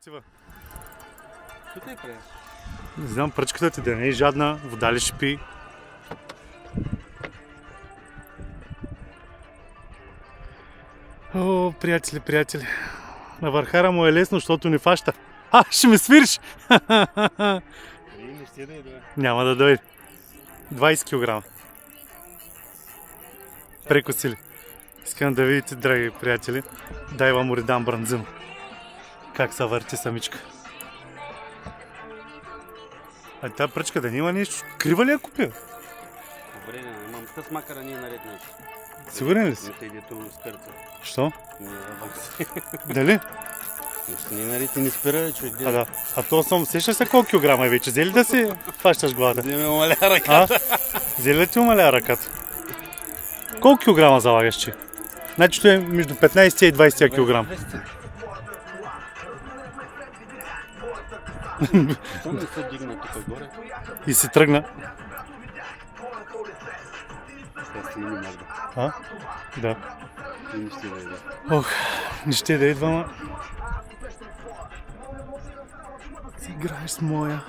отива? Тук е правиш? Не знам, пръчката ти да не е жадна, вода ли ще пи? О, приятели. На върхара му е лесно, защото не фаща. Ще ме свириш! Не ще да идва. Няма да дойде. 20 кг. Прекосили. Искам да видите, драги приятели. Дай вам уридам бранзин. Как се върти самичка. А тази пръчка да няма нещо? Крива ли я купил? Добре, имам къс макара не е наред нещо. Сигурен ли си? Не те идето скърца. Що? Не е Дали? Нещо не е наред и не спира, човек. Да. А то съм, сещаш се колко килограма е вече? Взели да си фащаш главата? Да ме умаля ръката. Взели да ти умаля ръката? Колко килограма залагаш, че? Значи то е между 15 и 20 килограм. Защо не се дигна тук горе? И си тръгна. Сега си не Магда. Да. И не ще да идва. Ох, не ще да идвам. Си играеш с моя.